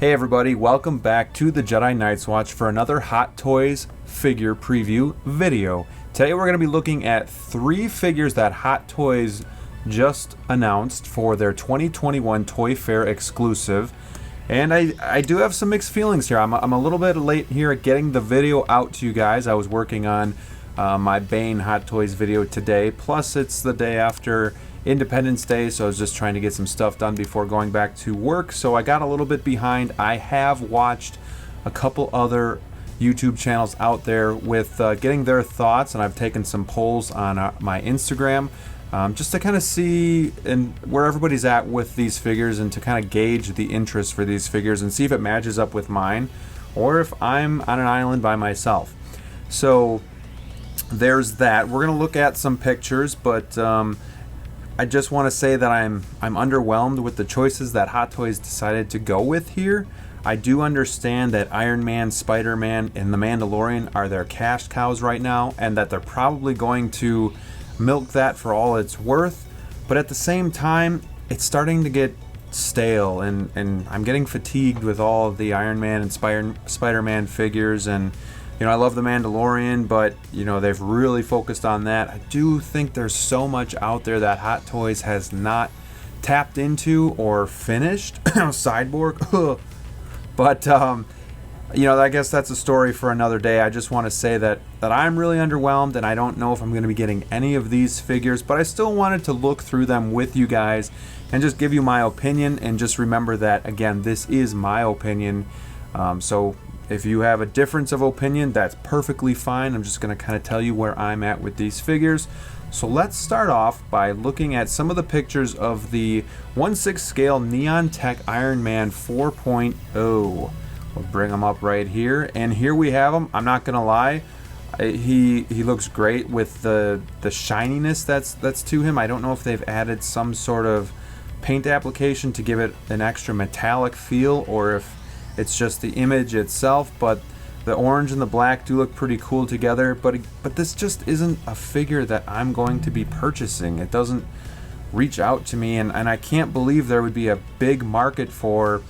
Hey everybody, welcome back to the Jedi Night's Watch for another Hot Toys figure preview video. Today we're going to be looking at 3 figures that Hot Toys just announced for their 2021 Toy Fair exclusive. And I do have some mixed feelings here. I'm a little bit late here at getting the video out to you guys. I was working on my Bane Hot Toys video today, plus it's the day after Independence Day, so I was just trying to get some stuff done before going back to work, so I got a little bit behind. I have watched a couple other YouTube channels out there with getting their thoughts, and I've taken some polls on my Instagram just to kind of see where everybody's at with these figures and to kind of gauge the interest for these figures and see if it matches up with mine or if I'm on an island by myself. So there's that. We're going to look at some pictures, but I just want to say that I'm underwhelmed with the choices that Hot Toys decided to go with here. I do understand that Iron Man, Spiderman, and the Mandalorian are their cash cows right now, and that they're probably going to milk that for all it's worth. But at the same time, it's starting to get stale, and I'm getting fatigued with all of the Iron Man and Spider-Man figures. And you know, I love the Mandalorian, but you know, they've really focused on that. I do think there's so much out there that Hot Toys has not tapped into or finished. Cyborg. But you know, I guess that's a story for another day. I just want to say that I'm really underwhelmed, and I don't know if I'm going to be getting any of these figures, but I still wanted to look through them with you guys and just give you my opinion, and just remember that, again, this is my opinion. So if you have a difference of opinion, that's perfectly fine. I'm just going to kind of tell you where I'm at with these figures. So let's start off by looking at some of the pictures of the 1/6 scale Neon Tech Iron Man 4.0. We'll bring him up right here, and here we have him. I'm not going to lie, he looks great with the shininess that's to him. I don't know if they've added some sort of paint application to give it an extra metallic feel, or if it's just the image itself, but the orange and the black do look pretty cool together. But this just isn't a figure that I'm going to be purchasing. It doesn't reach out to me, and I can't believe there would be a big market for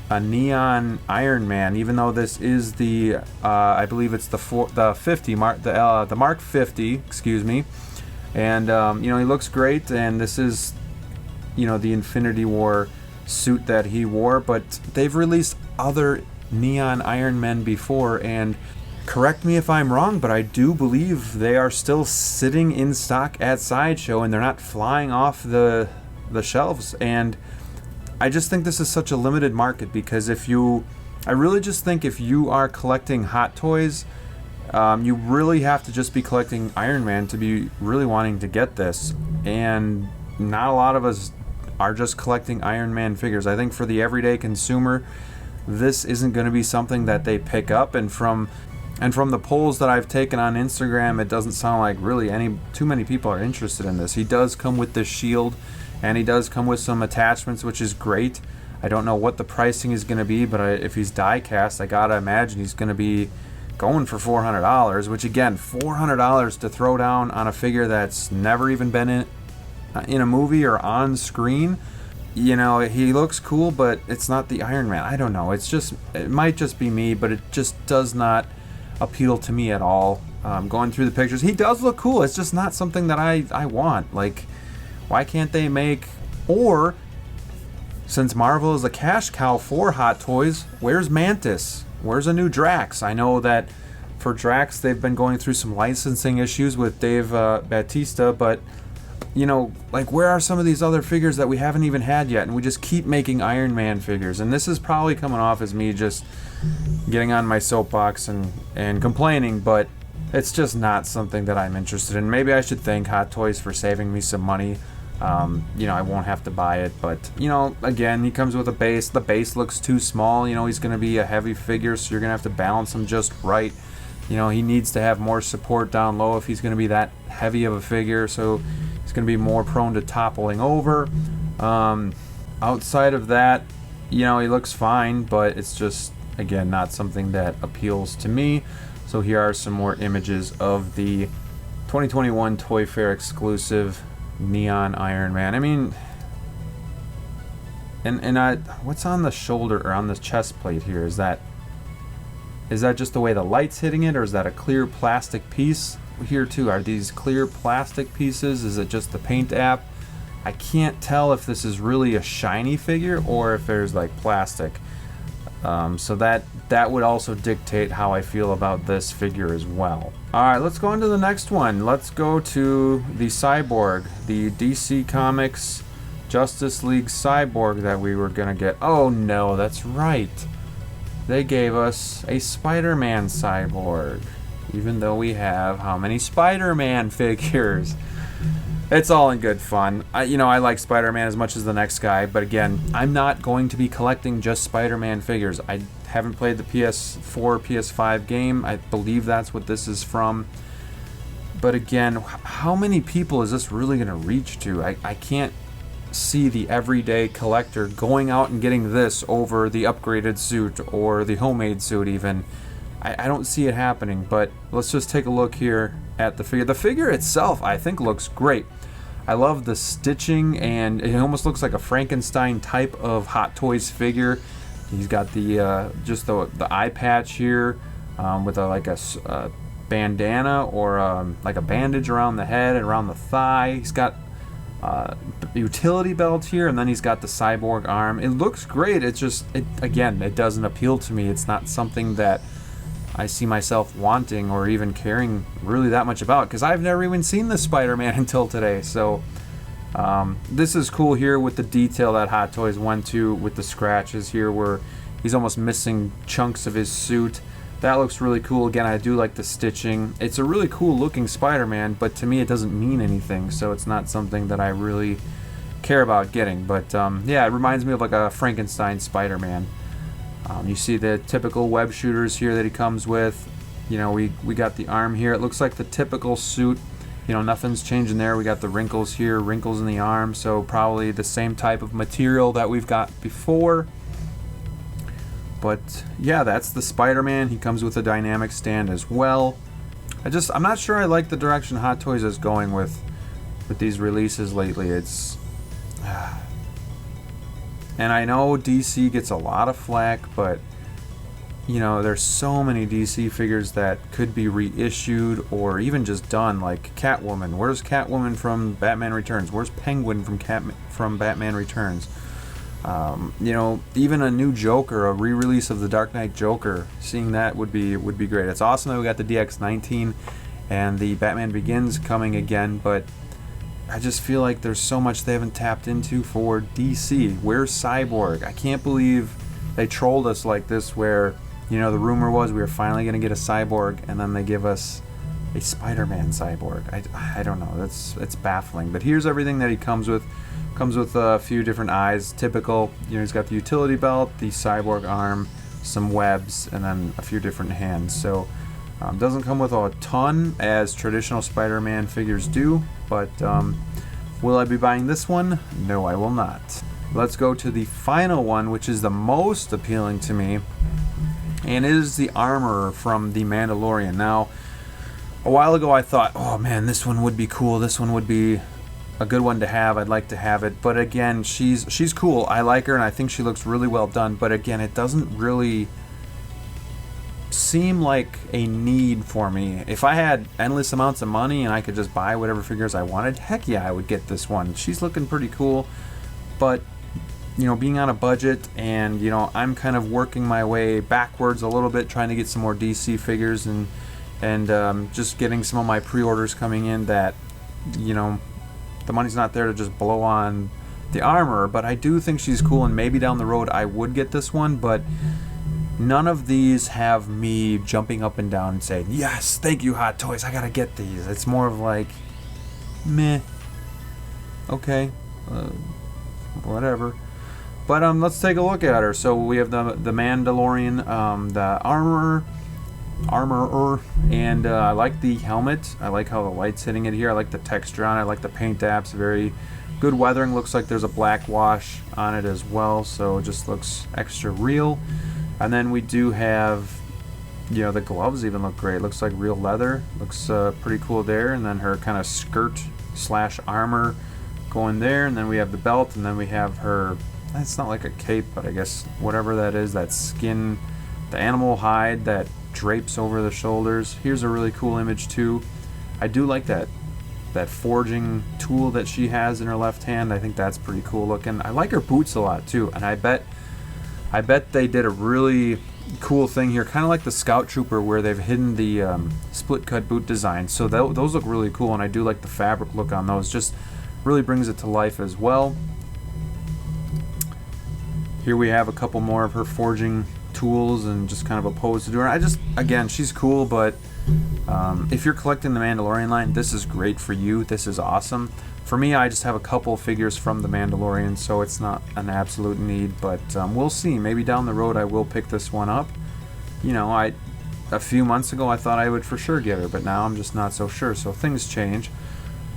a neon Iron Man, even though this is the I believe it's the Mark 50, excuse me. And you know, he looks great, and this is, you know, the Infinity War suit that he wore, but they've released other neon Iron Men before, and correct me if I'm wrong, but I do believe they are still sitting in stock at Sideshow, and they're not flying off the shelves. And I just think this is such a limited market, because I really just think if you are collecting Hot Toys, you really have to just be collecting Iron Man to be really wanting to get this, and not a lot of us are just collecting Iron Man figures. I think for the everyday consumer, this isn't going to be something that they pick up, and from the polls that I've taken on Instagram, it doesn't sound like really too many people are interested in this. He does come with this shield, and he does come with some attachments, which is great. I don't know what the pricing is going to be, but if he's die cast, I gotta imagine he's going to be going for $400, which, again, $400 to throw down on a figure that's never even been in a movie or on screen. You know, he looks cool, but it's not the Iron Man. I don't know. It might just be me, but it just does not appeal to me at all. Going through the pictures, he does look cool. It's just not something that I want. Like, why can't they make, or since Marvel is a cash cow for Hot Toys, where's Mantis? Where's a new Drax? I know that for Drax, they've been going through some licensing issues with Dave Bautista, but you know, like, where are some of these other figures that we haven't even had yet? And we just keep making Iron Man figures. And this is probably coming off as me just getting on my soapbox and complaining, but it's just not something that I'm interested in. Maybe I should thank Hot Toys for saving me some money. You know, I won't have to buy it, but you know, again, he comes with a base. The base looks too small. You know, he's going to be a heavy figure, so you're going to have to balance him just right. You know, he needs to have more support down low if he's going to be that heavy of a figure, so he's going to be more prone to toppling over. Outside of that, you know, he looks fine, but it's just, again, not something that appeals to me. So here are some more images of the 2021 Toy Fair exclusive Neon Iron Man. I mean, And what's on the shoulder or on the chest plate here? Is that just the way the light's hitting it, or is that a clear plastic piece here too? Are these clear plastic pieces? Is it just the paint app? I can't tell if this is really a shiny figure or if there's like plastic. So that would also dictate how I feel about this figure as well. Alright, let's go on to the next one. Let's go to the Cyborg, the DC Comics Justice League Cyborg that we were gonna get. Oh no, that's right. They gave us a Spider-Man Cyborg. Even though we have how many Spider-Man figures? It's all in good fun. I like Spider-Man as much as the next guy, but again, I'm not going to be collecting just Spider-Man figures. I haven't played the PS4, PS5 game. I believe that's what this is from. But again, how many people is this really going to reach to? I can't see the everyday collector going out and getting this over the upgraded suit or the homemade suit even. I don't see it happening, but let's just take a look here at the figure. The figure itself, I think, looks great. I love the stitching, and it almost looks like a Frankenstein type of Hot Toys figure. He's got the just the eye patch here with a bandana or like a bandage around the head and around the thigh. He's got utility belt here, and then he's got the cyborg arm. It looks great. It's just, again, it doesn't appeal to me. It's not something that I see myself wanting or even caring really that much about, because I've never even seen this Spider-Man until today. So this is cool here with the detail that Hot Toys went to with the scratches here where he's almost missing chunks of his suit. That looks really cool. Again, I do like the stitching. It's a really cool looking Spider-Man, but to me it doesn't mean anything, so it's not something that I really care about getting. But yeah, it reminds me of like a Frankenstein Spider-Man. You see the typical web shooters here that he comes with. We got the arm here. It looks like the typical suit. Nothing's changing there. We got the wrinkles here, wrinkles in the arm, so probably the same type of material that we've got before. But yeah, that's the Spider-Man. He comes with a dynamic stand as well. I'm not sure I like the direction Hot Toys is going with these releases lately. It's and I know DC gets a lot of flack, but there's so many DC figures that could be reissued or even just done, like Catwoman. Where's Catwoman from Batman Returns? Where's Penguin from Batman Returns? Even a new Joker, a re-release of the Dark Knight Joker, seeing that would be great. It's awesome that we got the DX19 and the Batman Begins coming again, but I just feel like there's so much they haven't tapped into for DC. Where's Cyborg? I can't believe they trolled us like this, where the rumor was we were finally going to get a Cyborg, and then they give us a Spider-Man Cyborg. I don't know. It's baffling. But here's everything that he comes with. Comes with a few different eyes. Typical. He's got the utility belt, the Cyborg arm, some webs, and then a few different hands. So doesn't come with a ton as traditional Spider-Man figures do, but will I be buying this one? No, I will not. Let's go to the final one, which is the most appealing to me, and it is the Armorer from the Mandalorian. Now, a while ago I thought, oh man, this one would be cool. This one would be a good one to have. I'd like to have it. But again, she's cool. I like her, and I think she looks really well done. But again, it doesn't really seem like a need for me. If I had endless amounts of money and I could just buy whatever figures I wanted, heck yeah, I would get this one. She's looking pretty cool. But being on a budget, and I'm kind of working my way backwards a little bit, trying to get some more DC figures, and just getting some of my pre-orders coming in, that the money's not there to just blow on the Armorer. But I do think she's cool, and maybe down the road I would get this one. But none of these have me jumping up and down and saying, yes, thank you, Hot Toys, I gotta get these. It's more of like, meh, okay, whatever. But let's take a look at her. So we have the Mandalorian, the Armorer, and I like the helmet. I like how the light's hitting it here. I like the texture on it. I like the paint apps. Very good weathering. Looks like there's a black wash on it as well, so it just looks extra real. And then we do have, the gloves even look great. Looks like real leather. Looks pretty cool there. And then her kind of skirt / armor going there. And then we have the belt, and then we have her, it's not like a cape, but I guess whatever that is, that skin, the animal hide that drapes over the shoulders. Here's a really cool image too. I do like that forging tool that she has in her left hand. I think that's pretty cool looking. I like her boots a lot too, and I bet they did a really cool thing here, kind of like the Scout Trooper, where they've hidden the split cut boot design. So those look really cool, and I do like the fabric look on those. Just really brings it to life as well. Here we have a couple more of her forging tools and just kind of a pose to do her. Again, she's cool, but if you're collecting the Mandalorian line, this is great for you. This is awesome. For me, I just have a couple figures from the Mandalorian, so it's not an absolute need, but we'll see. Maybe down the road I will pick this one up. You know, a few months ago I thought I would for sure get her, but now I'm just not so sure, so things change.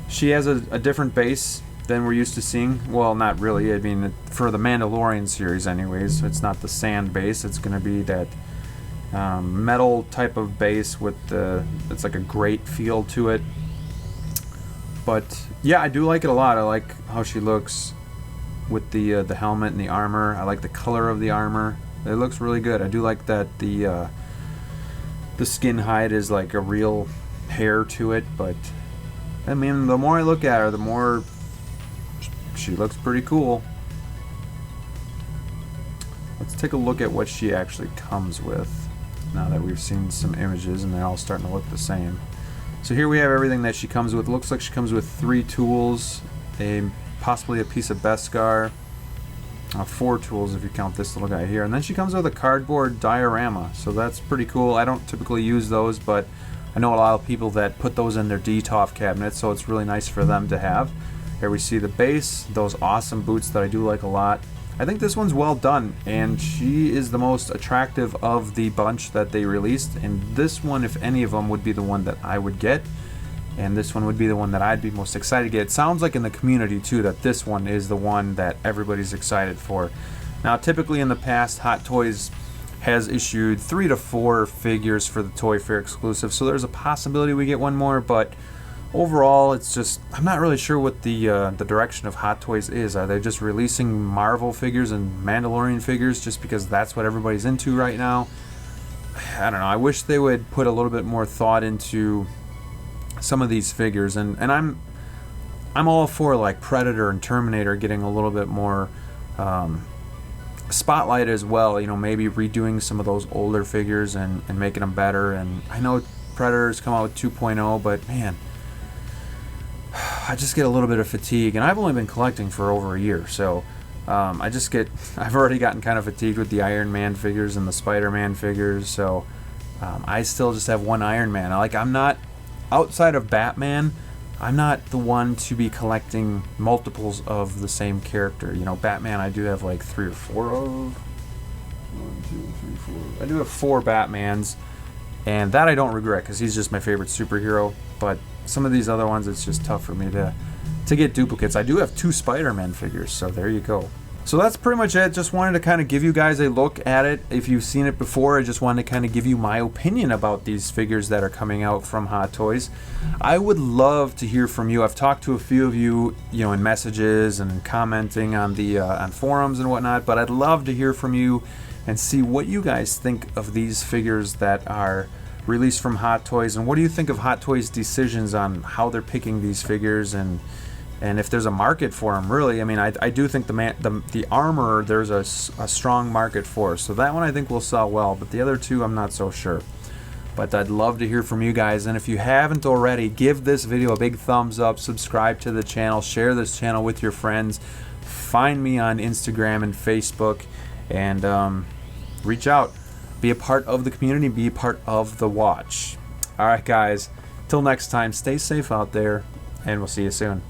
She has a different base than we're used to seeing. Well, not really. I mean, for the Mandalorian series anyways, it's not the sand base. It's going to be that metal type of base with it's like a grate feel to it. But yeah, I do like it a lot. I like how she looks with the helmet and the armor. I like the color of the armor. It looks really good. I do like that the skin hide is like a real hair to it. But I mean, the more I look at her, the more she looks pretty cool. Let's take a look at what she actually comes with now that we've seen some images and they're all starting to look the same. So here we have everything that she comes with. Looks like she comes with 3 tools, possibly a piece of Beskar, 4 tools if you count this little guy here, and then she comes with a cardboard diorama. So that's pretty cool. I don't typically use those, but I know a lot of people that put those in their DTOF cabinets, so it's really nice for them to have. Here we see the base, those awesome boots that I do like a lot. I think this one's well done, and she is the most attractive of the bunch that they released, and this one, if any of them, would be the one that I would get, and this one would be the one that I'd be most excited to get. It sounds like in the community too that this one is the one that everybody's excited for. Now typically in the past, Hot Toys has issued 3 to 4 figures for the Toy Fair exclusive, so there's a possibility we get one more, but overall, it's just, I'm not really sure what the direction of Hot Toys is. Are they just releasing Marvel figures and Mandalorian figures just because that's what everybody's into right now? I don't know. I wish they would put a little bit more thought into some of these figures, and I'm all for like Predator and Terminator getting a little bit more spotlight as well. You know, maybe redoing some of those older figures and making them better. And I know Predator's come out with 2.0, but man, I just get a little bit of fatigue, and I've only been collecting for over a year, so I've already gotten kind of fatigued with the Iron Man figures and the Spider-Man figures, so I still just have one Iron Man. I'm not, outside of Batman, I'm not the one to be collecting multiples of the same character. You know, Batman I do have like 3 or 4 of. 1, 2, 3, 4. I do have 4 Batmans, and that I don't regret because he's just my favorite superhero, but some of these other ones, it's just tough for me to get duplicates. I do have 2 Spider-Man figures, so there you go. So that's pretty much it. Just wanted to kind of give you guys a look at it. If you've seen it before, I just wanted to kind of give you my opinion about these figures that are coming out from Hot Toys. I would love to hear from you. I've talked to a few of you, in messages and commenting on the on forums and whatnot, but I'd love to hear from you and see what you guys think of these figures that are released from Hot Toys, and what do you think of Hot Toys' decisions on how they're picking these figures, and if there's a market for them, really. I mean, I do think the armor, there's a strong market for, so that one I think will sell well, but the other 2 I'm not so sure. But I'd love to hear from you guys, and if you haven't already, give this video a big thumbs up, subscribe to the channel, share this channel with your friends, find me on Instagram and Facebook, and reach out. Be a part of the community, be a part of the watch. Alright guys, till next time, stay safe out there, and we'll see you soon.